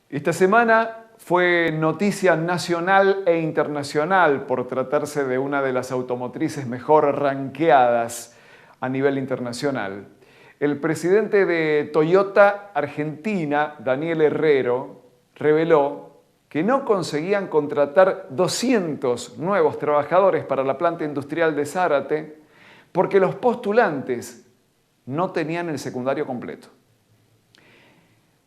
Esta semana fue noticia nacional e internacional por tratarse de una de las automotrices mejor ranqueadas a nivel internacional. El presidente de Toyota Argentina, Daniel Herrero, reveló que no conseguían contratar 200 nuevos trabajadores para la planta industrial de Zárate porque los postulantes no tenían el secundario completo.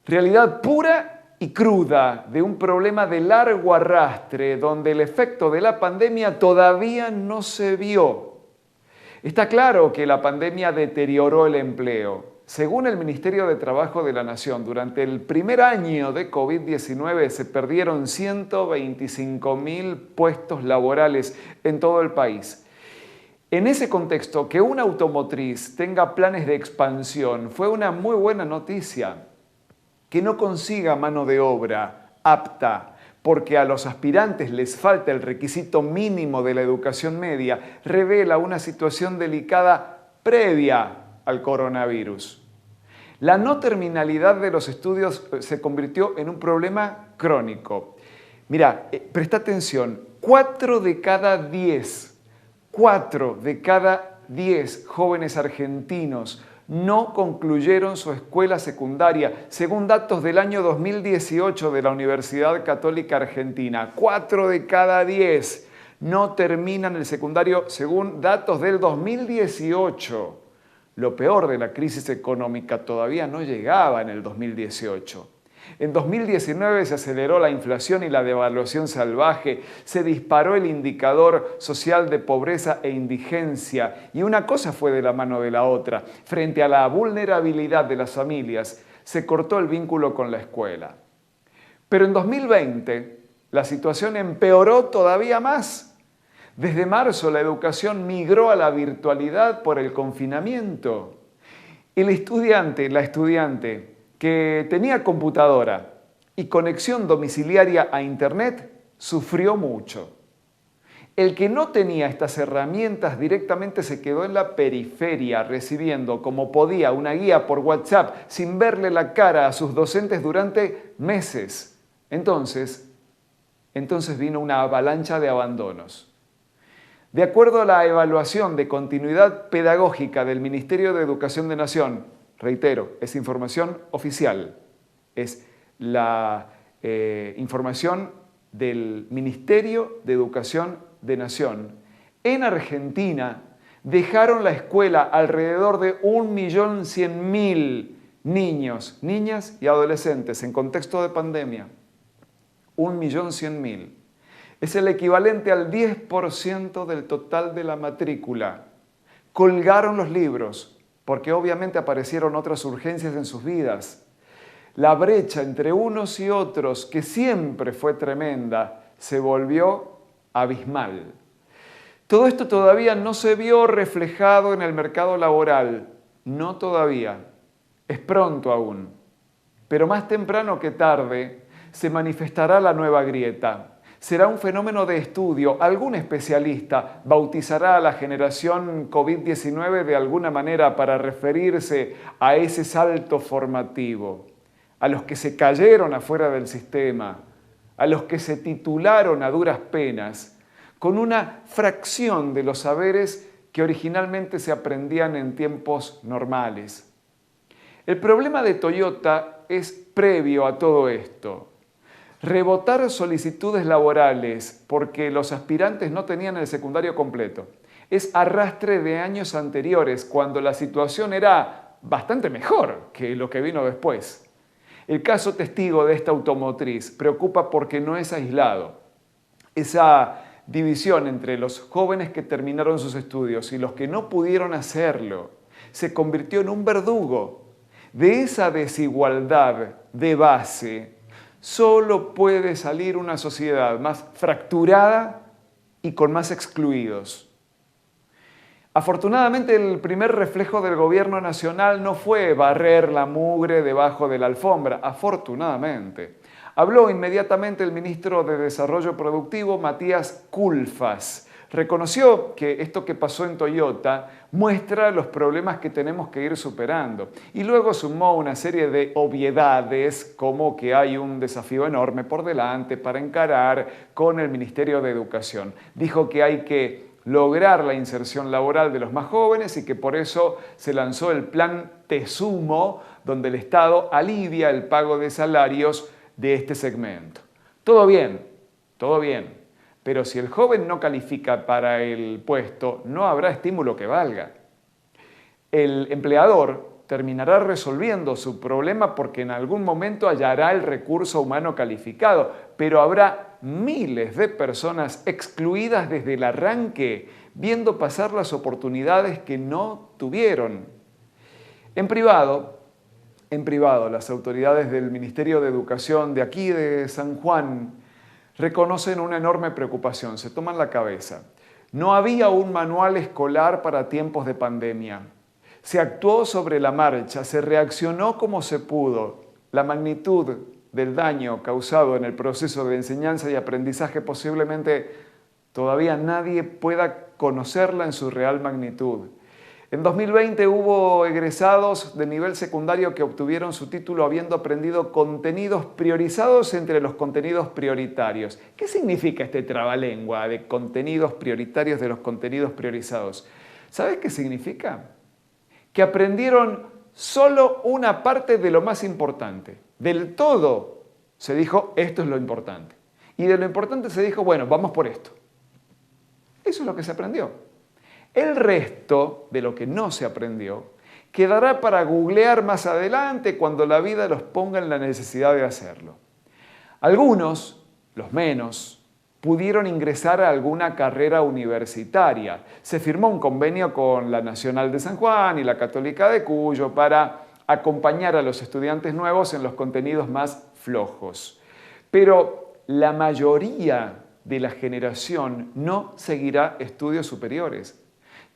Realidad pura y cruda de un problema de largo arrastre donde el efecto de la pandemia todavía no se vio. Está claro que la pandemia deterioró el empleo. Según el Ministerio de Trabajo de la Nación, durante el primer año de COVID-19 se perdieron 125.000 puestos laborales en todo el país. En ese contexto, que una automotriz tenga planes de expansión fue una muy buena noticia. Que no consiga mano de obra apta porque a los aspirantes les falta el requisito mínimo de la educación media, revela una situación delicada previa al coronavirus. La no terminalidad de los estudios se convirtió en un problema crónico. Mira, presta atención, 4 de cada 10 jóvenes argentinos no concluyeron su escuela secundaria, según datos del año 2018 de la Universidad Católica Argentina. 4 de cada 10 no terminan el secundario, según datos del 2018. Lo peor de la crisis económica todavía no llegaba en el 2018. En 2019 se aceleró la inflación y la devaluación salvaje, se disparó el indicador social de pobreza e indigencia y una cosa fue de la mano de la otra. Frente a la vulnerabilidad de las familias, se cortó el vínculo con la escuela. Pero en 2020 la situación empeoró todavía más. Desde marzo la educación migró a la virtualidad por el confinamiento. La estudiante que tenía computadora y conexión domiciliaria a Internet, sufrió mucho. El que no tenía estas herramientas directamente se quedó en la periferia, recibiendo como podía una guía por WhatsApp sin verle la cara a sus docentes durante meses. Entonces vino una avalancha de abandonos. De acuerdo a la evaluación de continuidad pedagógica del Ministerio de Educación de Nación, reitero, es información oficial, es la información del Ministerio de Educación de Nación. En Argentina dejaron la escuela alrededor de 1.100.000 niños, niñas y adolescentes en contexto de pandemia. 1.100.000. Es el equivalente al 10% del total de la matrícula. Colgaron los libros, porque obviamente aparecieron otras urgencias en sus vidas. La brecha entre unos y otros, que siempre fue tremenda, se volvió abismal. Todo esto todavía no se vio reflejado en el mercado laboral. No todavía. Es pronto aún. Pero más temprano que tarde se manifestará la nueva grieta. Será un fenómeno de estudio. Algún especialista bautizará a la generación COVID-19 de alguna manera para referirse a ese salto formativo, a los que se cayeron afuera del sistema, a los que se titularon a duras penas, con una fracción de los saberes que originalmente se aprendían en tiempos normales. El problema de Toyota es previo a todo esto. Rebotar solicitudes laborales porque los aspirantes no tenían el secundario completo es arrastre de años anteriores cuando la situación era bastante mejor que lo que vino después. El caso testigo de esta automotriz preocupa porque no es aislado. Esa división entre los jóvenes que terminaron sus estudios y los que no pudieron hacerlo se convirtió en un verdugo. De esa desigualdad de base solo puede salir una sociedad más fracturada y con más excluidos. Afortunadamente, el primer reflejo del gobierno nacional no fue barrer la mugre debajo de la alfombra, afortunadamente. Habló inmediatamente el ministro de Desarrollo Productivo, Matías Culfas. Reconoció que esto que pasó en Toyota muestra los problemas que tenemos que ir superando. Y luego sumó una serie de obviedades como que hay un desafío enorme por delante para encarar con el Ministerio de Educación. Dijo que hay que lograr la inserción laboral de los más jóvenes y que por eso se lanzó el plan Te Sumo, donde el Estado alivia el pago de salarios de este segmento. Todo bien, pero si el joven no califica para el puesto, no habrá estímulo que valga. El empleador terminará resolviendo su problema porque en algún momento hallará el recurso humano calificado, pero habrá miles de personas excluidas desde el arranque, viendo pasar las oportunidades que no tuvieron. En privado, las autoridades del Ministerio de Educación de aquí de San Juan reconocen una enorme preocupación, se toman la cabeza. No había un manual escolar para tiempos de pandemia. Se actuó sobre la marcha, se reaccionó como se pudo. La magnitud del daño causado en el proceso de enseñanza y aprendizaje posiblemente todavía nadie pueda conocerla en su real magnitud. En 2020 hubo egresados de nivel secundario que obtuvieron su título habiendo aprendido contenidos priorizados entre los contenidos prioritarios. ¿Qué significa este trabalengua de contenidos prioritarios de los contenidos priorizados? ¿Sabes qué significa? Que aprendieron solo una parte de lo más importante. Del todo se dijo, esto es lo importante. Y de lo importante se dijo, bueno, vamos por esto. Eso es lo que se aprendió. El resto de lo que no se aprendió quedará para googlear más adelante cuando la vida los ponga en la necesidad de hacerlo. Algunos, los menos, pudieron ingresar a alguna carrera universitaria. Se firmó un convenio con la Nacional de San Juan y la Católica de Cuyo para acompañar a los estudiantes nuevos en los contenidos más flojos. Pero la mayoría de la generación no seguirá estudios superiores.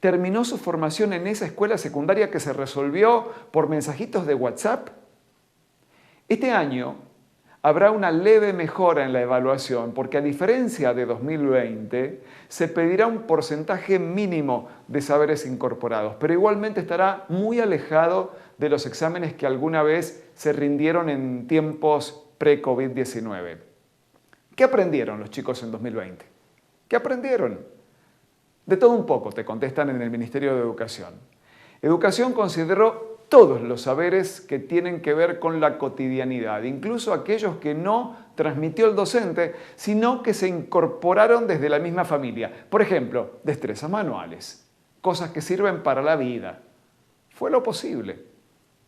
Terminó su formación en esa escuela secundaria que se resolvió por mensajitos de WhatsApp. Este año habrá una leve mejora en la evaluación porque a diferencia de 2020 se pedirá un porcentaje mínimo de saberes incorporados, pero igualmente estará muy alejado de los exámenes que alguna vez se rindieron en tiempos pre-COVID-19. ¿Qué aprendieron los chicos en 2020? ¿Qué aprendieron? De todo un poco, te contestan en el Ministerio de Educación. Educación consideró todos los saberes que tienen que ver con la cotidianidad, incluso aquellos que no transmitió el docente, sino que se incorporaron desde la misma familia. Por ejemplo, destrezas manuales, cosas que sirven para la vida. Fue lo posible,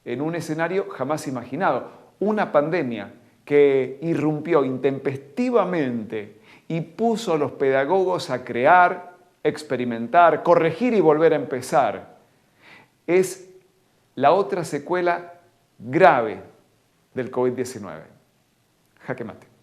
en un escenario jamás imaginado, una pandemia que irrumpió intempestivamente y puso a los pedagogos a crear, experimentar, corregir y volver a empezar. Es la otra secuela grave del COVID-19. Jaque mate.